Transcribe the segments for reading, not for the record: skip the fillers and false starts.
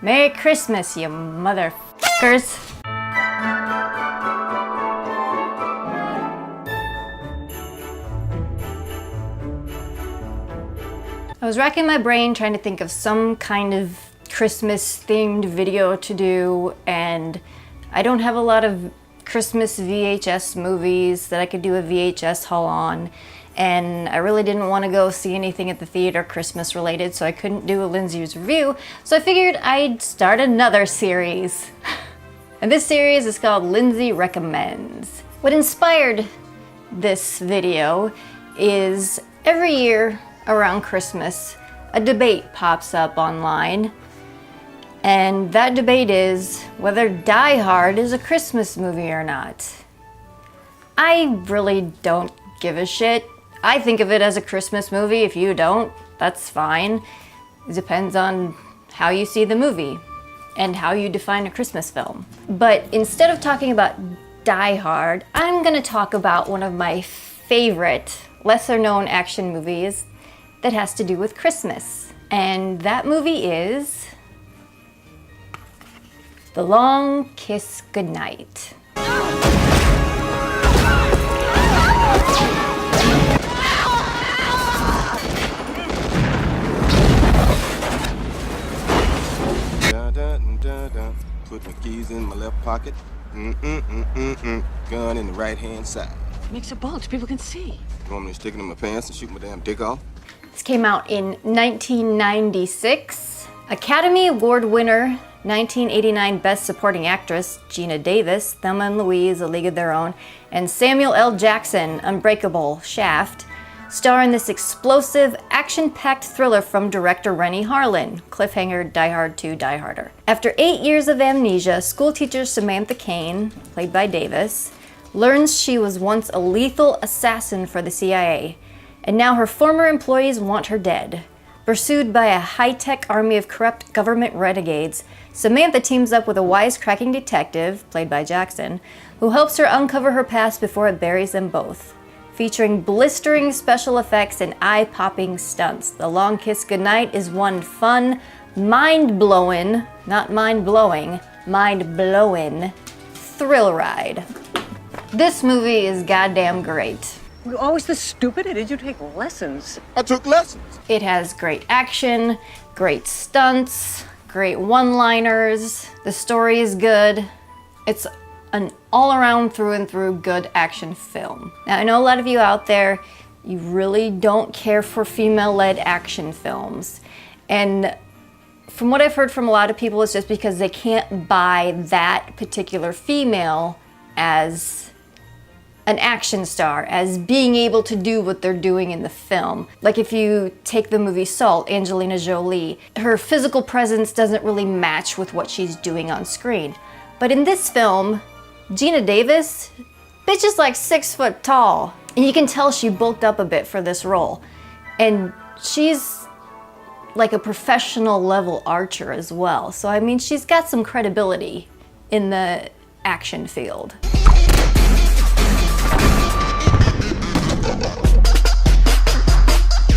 Merry Christmas, you motherfuckers. I was racking my brain trying to think of some kind of Christmas-themed video to do, and I don't have a lot of Christmas VHS movies that I could do a VHS haul on, and I really didn't want to go see anything at the theater Christmas related, so I couldn't do a Lindsay's review, so I figured I'd start another series. And this series is called Lindsay Recommends. What inspired this video is every year around Christmas, a debate pops up online, and that debate is whether Die Hard is a Christmas movie or not. I really don't give a shit. I think of it as a Christmas movie. If you don't, that's fine. It depends on how you see the movie and how you define a Christmas film. But instead of talking about Die Hard, I'm gonna talk about one of my favorite lesser known action movies that has to do with Christmas. And that movie is The Long Kiss Goodnight. Put my keys in my left pocket. Gun in the right hand side. Makes a bulge, people can see. You want me to stick it in my pants and shoot my damn dick off? This came out in 1996. Academy Award winner, 1989 Best Supporting Actress, Geena Davis, Thelma and Louise, A League of Their Own, and Samuel L. Jackson, Unbreakable, Shaft, star in this explosive, action-packed thriller from director Renny Harlin, cliffhanger Die Hard 2 Die Harder. After 8 years of amnesia, schoolteacher Samantha Kane, played by Davis, learns she was once a lethal assassin for the CIA, and now her former employees want her dead. Pursued by a high-tech army of corrupt government renegades, Samantha teams up with a wisecracking detective, played by Jackson, who helps her uncover her past before it buries them both. Featuring blistering special effects and eye-popping stunts, The Long Kiss Goodnight is one fun, mind-blowing, not mind-blowing, mind-blowing thrill ride. This movie is goddamn great. You're always this stupid? Or did you take lessons? I took lessons. It has great action, great stunts, great one-liners. The story is good. It's an all-around through and through good action film. Now, I know a lot of you out there, you really don't care for female-led action films. And from what I've heard from a lot of people, it's just because they can't buy that particular female as an action star, as being able to do what they're doing in the film. Like if you take the movie Salt, Angelina Jolie, her physical presence doesn't really match with what she's doing on screen. But in this film, Geena Davis, bitch is like 6 foot tall. And you can tell she bulked up a bit for this role. And she's like a professional level archer as well. So I mean, she's got some credibility in the action field.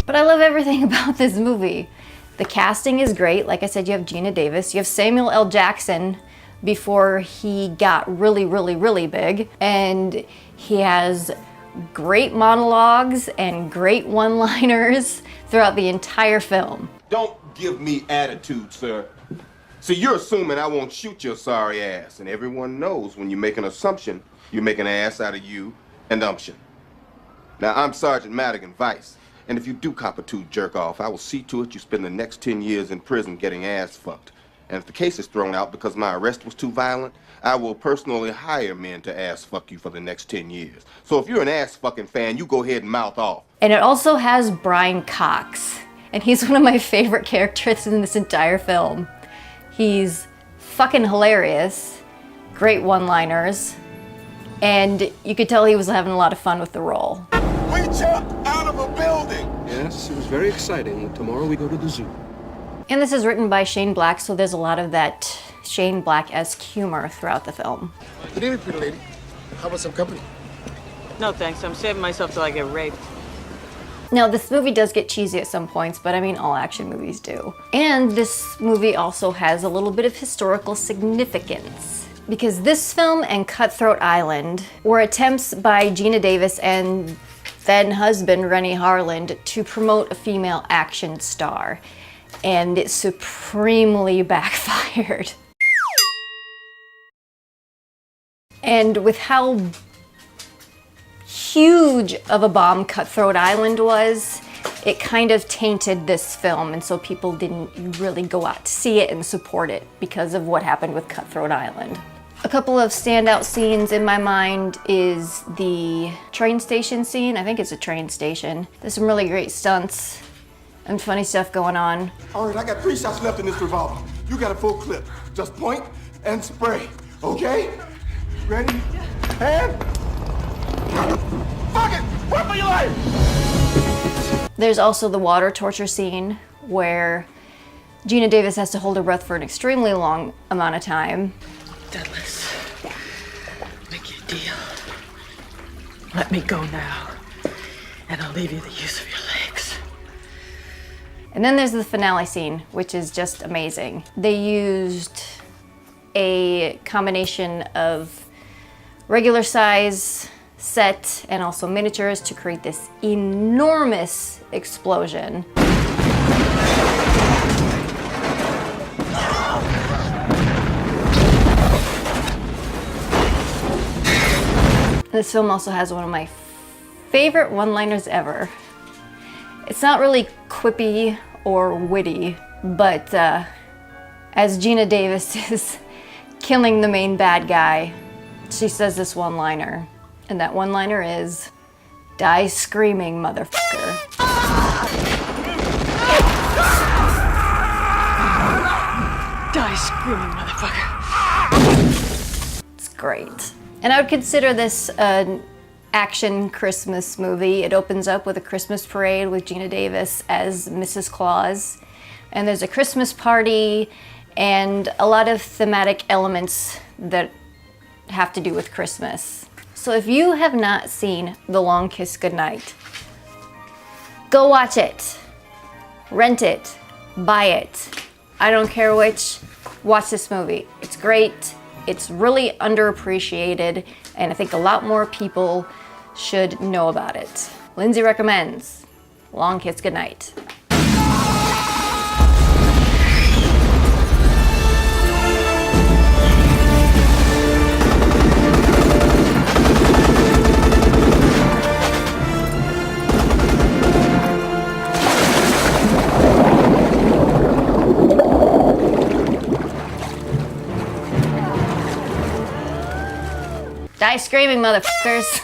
But I love everything about this movie. The casting is great. Like I said, you have Geena Davis. You have Samuel L. Jackson before he got really, really, really big. And he has great monologues and great one-liners throughout the entire film. Don't give me attitude, sir. See, you're assuming I won't shoot your sorry ass. And everyone knows when you make an assumption, you make an ass out of you and umption. Now, I'm Sergeant Madigan Vice. And if you do cop a tooth jerk off, I will see to it you spend the next 10 years in prison getting ass fucked. And if the case is thrown out because my arrest was too violent, I will personally hire men to ass fuck you for the next 10 years. So if you're an ass fucking fan, you go ahead and mouth off. And it also has Brian Cox. And he's one of my favorite characters in this entire film. He's fucking hilarious, great one-liners, and you could tell he was having a lot of fun with the role. We jumped out of a building! Yes, it was very exciting. Tomorrow we go to the zoo. And this is written by Shane Black, so there's a lot of that Shane Black-esque humor throughout the film. Good evening, pretty lady. How about some company? No thanks, I'm saving myself till I get raped. Now, this movie does get cheesy at some points, but I mean, all action movies do. And this movie also has a little bit of historical significance, because this film and Cutthroat Island were attempts by Gina Davis and then husband Rennie Harland to promote a female action star, and it supremely backfired. And with how huge of a bomb Cutthroat Island was, it kind of tainted this film, and so people didn't really go out to see it and support it because of what happened with Cutthroat Island. A couple of standout scenes in my mind is the train station scene. I think it's a train station. There's some really great stunts and funny stuff going on. All right, I got 3 shots left in this revolver. You got a full clip. Just point and spray, okay? Ready? And... fuck it! Run for your life! There's also the water torture scene where Gina Davis has to hold her breath for an extremely long amount of time. Douglas, make you a deal. Let me go now, and I'll leave you the use of your legs. And then there's the finale scene, which is just amazing. They used a combination of regular size set and also miniatures to create this enormous explosion. This film also has one of my favorite one-liners ever. It's not really quippy or witty, but as Gina Davis is killing the main bad guy, she says this one-liner, and that one-liner is, "Die screaming, motherfucker." Die screaming, motherfucker. It's great. And I would consider this an action Christmas movie. It opens up with a Christmas parade with Gina Davis as Mrs. Claus, and there's a Christmas party and a lot of thematic elements that have to do with Christmas. So if you have not seen The Long Kiss Goodnight, go watch it, rent it, buy it. I don't care which, watch this movie. It's great, it's really underappreciated, and I think a lot more people should know about it. Lindsay recommends Long Kiss Goodnight. Die screaming, motherfuckers.